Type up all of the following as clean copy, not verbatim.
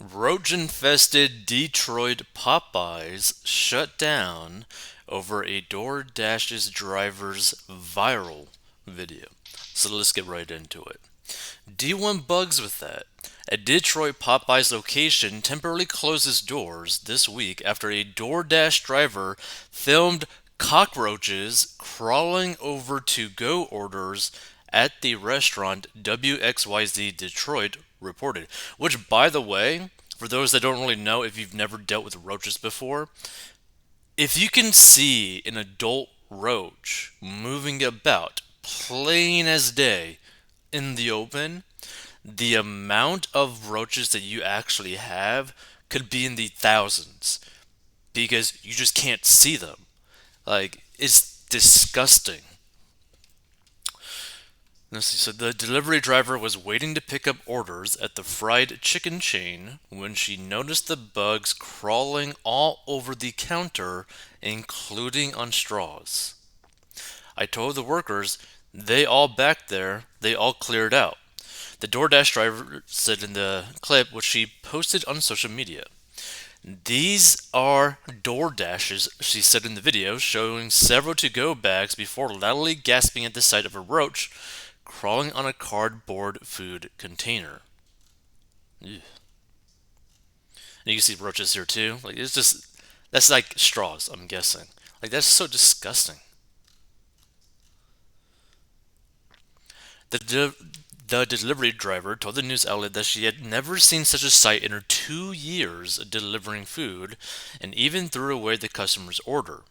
Roach infested Detroit Popeyes shut down over a Doordash's driver's viral video. So let's get right into it. Do you want bugs with that? A Detroit Popeyes location temporarily closes doors this week after a DoorDash driver filmed cockroaches crawling over to go orders at the restaurant WXYZ Detroit reported. Which, by the way, for those that don't really know, if you've never dealt with roaches before, if you can see an adult roach moving about plain as day in the open, the amount of roaches that you actually have could be in the thousands because you just can't see them. Like, it's disgusting. Let's see. So the delivery driver was waiting to pick up orders at the fried chicken chain when she noticed the bugs crawling all over the counter, including on straws. I told the workers, they all back there, they all cleared out. The DoorDash driver said in the clip, which she posted on social media. These are DoorDashes, she said in the video, showing several to go bags before loudly gasping at the sight of a roach crawling on a cardboard food container. Ew. And you can see roaches here too. Like, it's just, that's like straws, I'm guessing. Like, that's so disgusting. The, de- the delivery driver told the news outlet that she had never seen such a sight in her 2 years delivering food and even threw away the customer's order.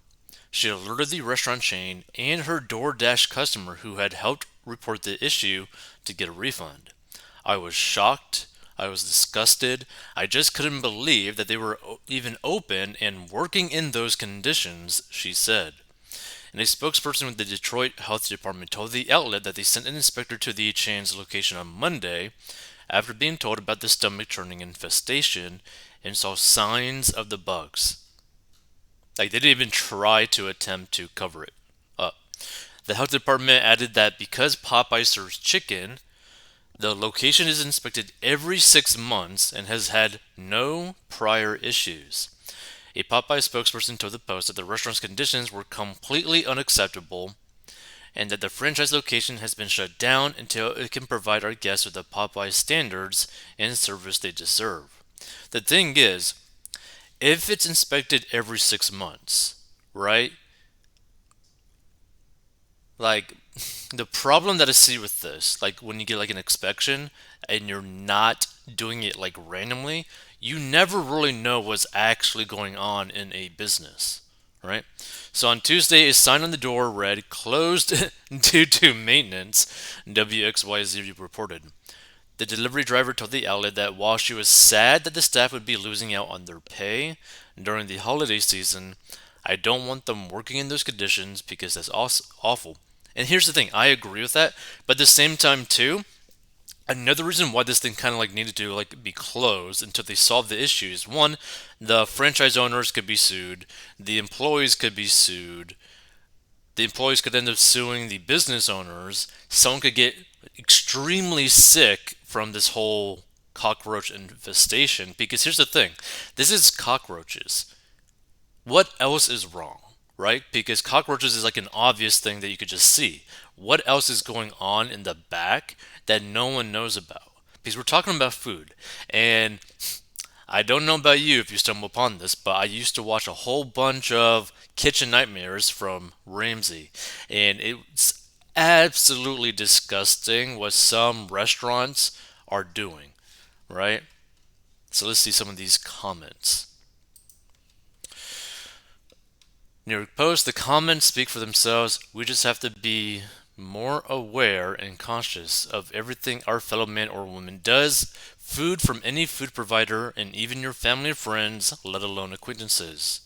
She alerted the restaurant chain and her DoorDash customer who had helped report the issue to get a refund. I was shocked. I was disgusted. I just couldn't believe that they were even open and working in those conditions, she said. And a spokesperson with the Detroit Health Department told the outlet that they sent an inspector to the chain's location on Monday after being told about the stomach churning infestation and saw signs of the bugs. Like, they didn't even try to attempt to cover it up. The health department added that because Popeye serves chicken, the location is inspected every 6 months and has had no prior issues. A Popeye spokesperson told the Post that the restaurant's conditions were completely unacceptable and that the franchise location has been shut down until it can provide our guests with the Popeye standards and service they deserve. The thing is, if it's inspected every 6 months, right? Like, the problem that I see with this, like when you get like an inspection and you're not doing it like randomly, you never really know what's actually going on in a business, right? So on Tuesday, a sign on the door read "closed due to maintenance," WXYZ reported. The delivery driver told the outlet that while she was sad that the staff would be losing out on their pay during the holiday season, I don't want them working in those conditions because that's awful. And here's the thing, I agree with that, but at the same time too, another reason why this thing kind of like needed to like be closed until they solve the issues. One, the franchise owners could be sued, the employees could be sued, the employees could end up suing the business owners. Someone could get extremely sick from this whole cockroach infestation. Because here's the thing, this is cockroaches. What else is wrong, right? Because cockroaches is like an obvious thing that you could just see. What else is going on in the back that no one knows about? Because we're talking about food. And I don't know about you if you stumble upon this, but I used to watch a whole bunch of Kitchen Nightmares from Ramsay, and it's absolutely disgusting what some restaurants are doing, right? So let's see some of these comments. New York Post, the comments speak for themselves. We just have to be more aware and conscious of everything our fellow man or woman does. Food from any food provider and even your family or friends, let alone acquaintances.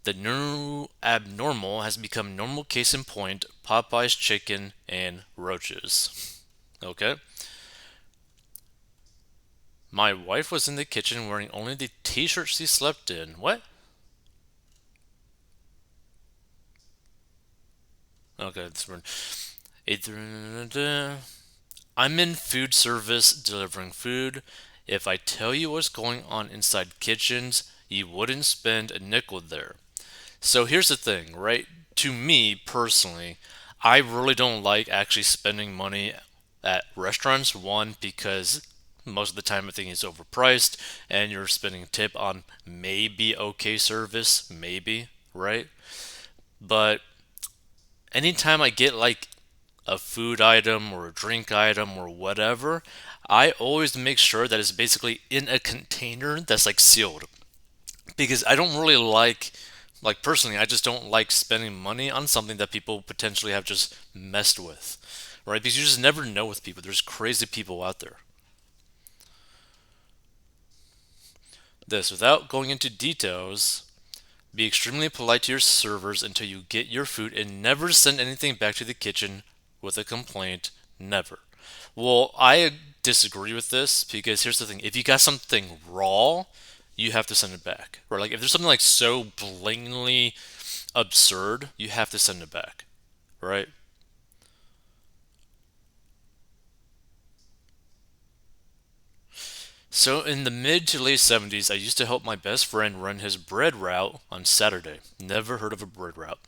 The new abnormal has become normal, case in point Popeye's chicken and roaches. Okay? My wife was in the kitchen wearing only the t shirt she slept in. What? Okay, that's weird. I'm in food service delivering food. If I tell you what's going on inside kitchens, you wouldn't spend a nickel there. So here's the thing, right? To me personally, I really don't like actually spending money at restaurants. One, because most of the time I think it's overpriced and you're spending a tip on maybe okay service, maybe, right? But anytime I get like a food item or a drink item or whatever, I always make sure that it's basically in a container that's like sealed because I don't really like personally, I just don't like spending money on something that people potentially have just messed with, right? Because you just never know with people. There's crazy people out there. This, without going into details, be extremely polite to your servers until you get your food and never send anything back to the kitchen with a complaint. Never. Well, I disagree with this because here's the thing. If you got something raw, you have to send it back. Or like if there's something like so blatantly absurd, you have to send it back, right? So in the mid to late 70s, I used to help my best friend run his bread route on Saturday. Never heard of a bread route.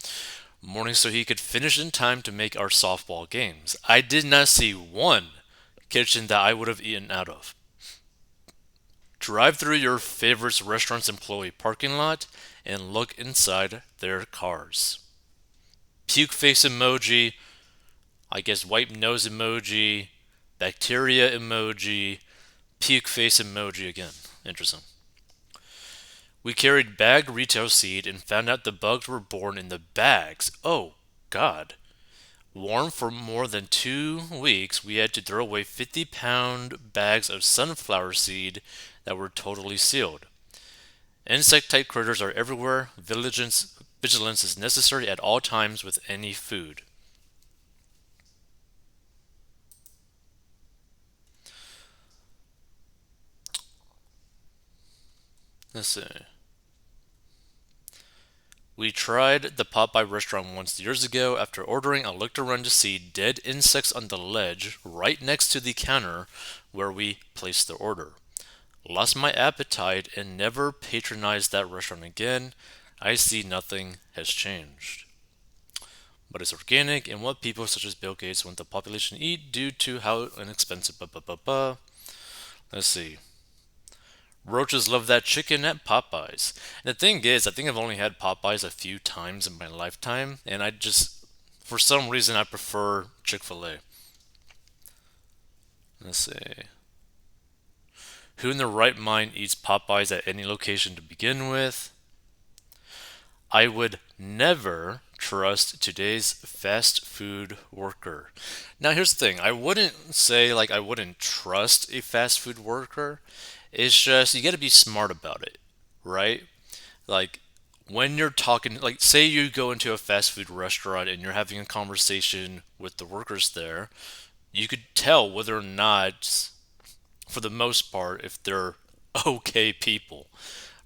Morning so he could finish in time to make our softball games. I did not see one kitchen that I would have eaten out of. Drive through your favorite restaurant's employee parking lot and look inside their cars. Puke face emoji, I guess wipe nose emoji, bacteria emoji, puke face emoji again. Interesting. We carried bagged retail seed and found out the bugs were born in the bags. Oh, God. Warm for more than 2 weeks, we had to throw away 50-pound bags of sunflower seed that were totally sealed. Insect type critters are everywhere. Vigilance is necessary at all times with any food. Let's see. We tried the Popeye restaurant once years ago. After ordering, I looked around to see dead insects on the ledge right next to the counter where we placed the order. Lost my appetite and never patronized that restaurant again. I see nothing has changed. But it's organic and what people such as Bill Gates want the population to eat due to how inexpensive. Let's see. Roaches love that chicken at Popeyes. And the thing is, I think I've only had Popeyes a few times in my lifetime, and I just, for some reason, I prefer Chick-fil-A. Let's see. Who in their right mind eats Popeyes at any location to begin with? I would never trust today's fast food worker. Now, here's the thing. I wouldn't say like I wouldn't trust a fast food worker. It's just you got to be smart about it, right? Like when you're talking, like say you go into a fast food restaurant and you're having a conversation with the workers there, you could tell whether or not, for the most part, if they're okay people,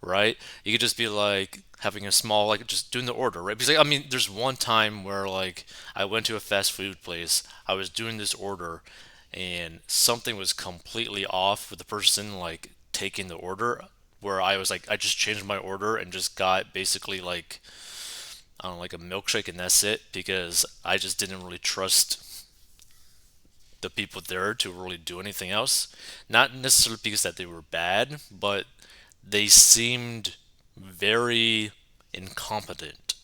right? You could just be like having a small, like just doing the order, right? Because like, I mean, there's one time where like I went to a fast food place, I was doing this order, and something was completely off with the person like taking the order. Where I was like, I just changed my order and just got basically like I don't know, like a milkshake and that's it because I just didn't really trust the people there to really do anything else. Not necessarily because that they were bad, but they seemed very incompetent,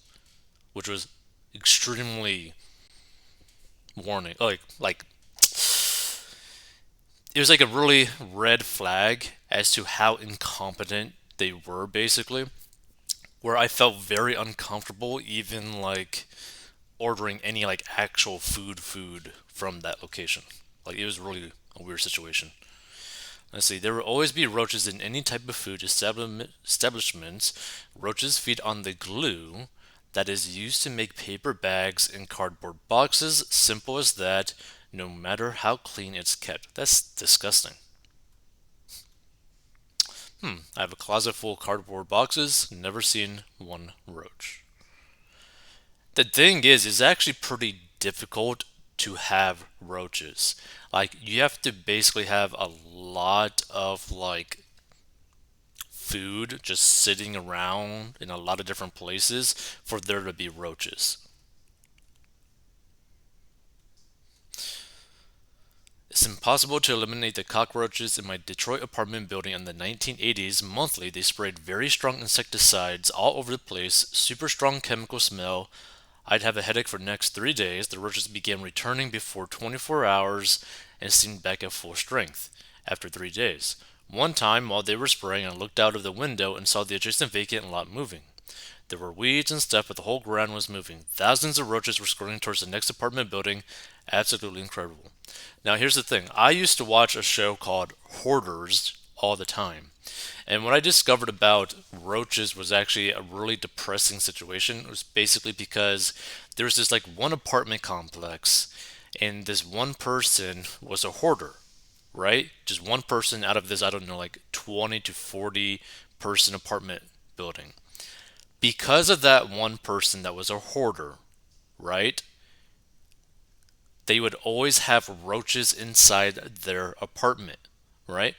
which was extremely warning. Like it was like a really red flag as to how incompetent they were, basically. Where I felt very uncomfortable, even like ordering any like actual food from that location. Like it was really a weird situation. Let's see. There will always be roaches in any type of food establishments. Roaches feed on the glue that is used to make paper bags and cardboard boxes. Simple as that, no matter how clean it's kept. That's disgusting. I have a closet full of cardboard boxes, never seen one roach. The thing is, it's actually pretty difficult to have roaches. Like you have to basically have a lot of like food just sitting around in a lot of different places for there to be roaches. It's impossible to eliminate the cockroaches in my Detroit apartment building in the 1980s. Monthly, they sprayed very strong insecticides all over the place, super strong chemical smell. I'd have a headache for the next 3 days. The roaches began returning before 24 hours and seemed back at full strength after 3 days. One time, while they were spraying, I looked out of the window and saw the adjacent vacant lot moving. There were weeds and stuff, but the whole ground was moving. Thousands of roaches were scurrying towards the next apartment building. Absolutely incredible. Now, here's the thing I used to watch a show called Hoarders all the time. And what I discovered about roaches was actually a really depressing situation. It was basically because there was this like one apartment complex, and this one person was a hoarder, right? Just one person out of this, I don't know, like 20 to 40 person apartment building. Because of that one person that was a hoarder, right? They would always have roaches inside their apartment, right?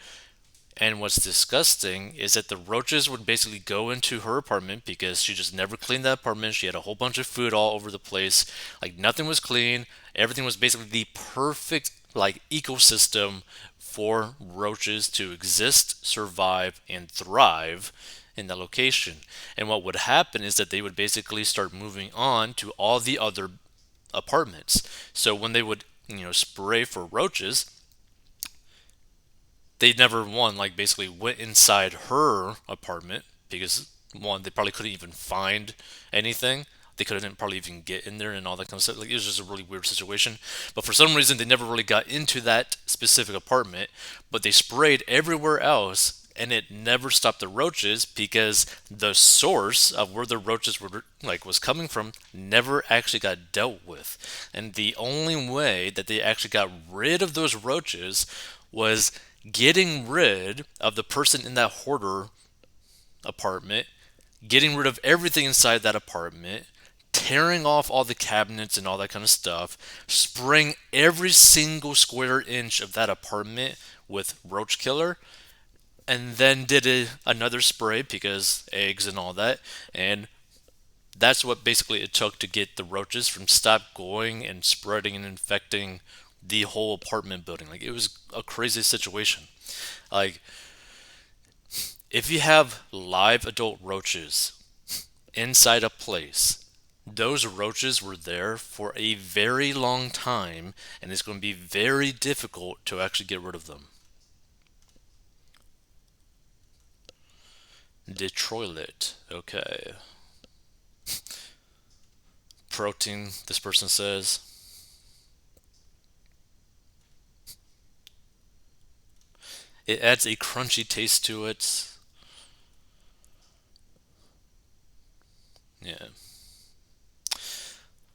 And what's disgusting is that the roaches would basically go into her apartment because she just never cleaned that apartment. She had a whole bunch of food all over the place. Like nothing was clean. Everything was basically the perfect like ecosystem for roaches to exist, survive, and thrive in that location. And what would happen is that they would basically start moving on to all the other apartments. So when they would, spray for roaches, they never one like basically went inside her apartment because one they probably couldn't even find anything. They couldn't probably even get in there and all that kind of stuff. Like it was just a really weird situation. But for some reason, they never really got into that specific apartment. But they sprayed everywhere else, and it never stopped the roaches because the source of where the roaches were like was coming from never actually got dealt with. And the only way that they actually got rid of those roaches was getting rid of the person in that hoarder apartment, getting rid of everything inside that apartment, tearing off all the cabinets and all that kind of stuff, spraying every single square inch of that apartment with roach killer, and then did another spray because eggs and all that, and that's what basically it took to get the roaches from stop going and spreading and infecting the whole apartment building. Like it was a crazy situation. Like if you have live adult roaches inside a place, those roaches were there for a very long time, and it's going to be very difficult to actually get rid of them. Detroit. Okay. Protein, this person says. It adds a crunchy taste to it. Yeah.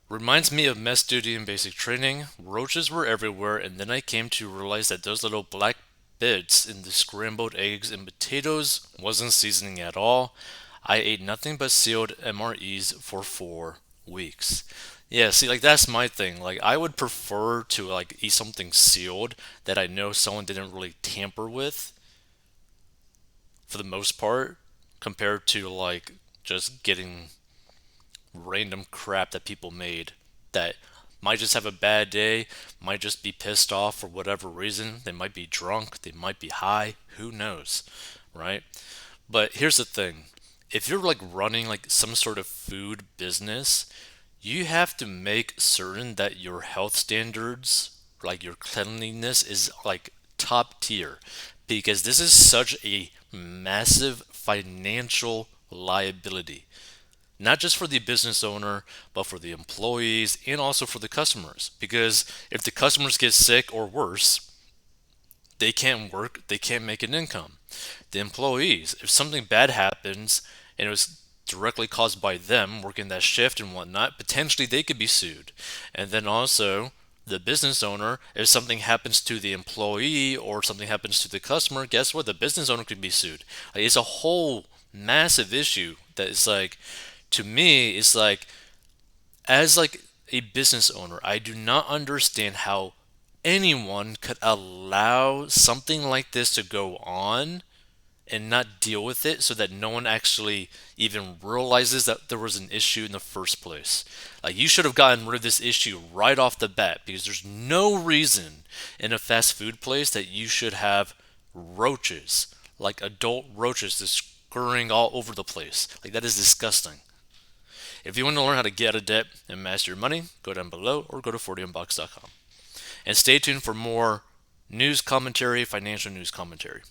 Reminds me of mess duty and basic training. Roaches were everywhere, and then I came to realize that those little black bits in the scrambled eggs and potatoes wasn't seasoning at all. I ate nothing but sealed MREs for 4 weeks. Yeah, see, like that's my thing. Like, I would prefer to like eat something sealed that I know someone didn't really tamper with for the most part, compared to like just getting random crap that people made that might just have a bad day, might just be pissed off for whatever reason. They might be drunk, they might be high, who knows, right? But here's the thing. If you're like running like some sort of food business, you have to make certain that your health standards, like your cleanliness is like top tier because this is such a massive financial liability, not just for the business owner, but for the employees and also for the customers. Because if the customers get sick or worse, they can't work, they can't make an income. The employees, if something bad happens and it was directly caused by them working that shift and whatnot, potentially they could be sued. And then also, the business owner, if something happens to the employee or something happens to the customer, guess what? The business owner could be sued. Like, it's a whole massive issue that is like, to me, it's like, as like a business owner, I do not understand how anyone could allow something like this to go on and not deal with it so that no one actually even realizes that there was an issue in the first place. Like, you should have gotten rid of this issue right off the bat because there's no reason in a fast food place that you should have roaches, like adult roaches, just scurrying all over the place. Like, that is disgusting. If you want to learn how to get out of debt and master your money, go down below or go to 40unbox.com. And stay tuned for more news commentary, financial news commentary.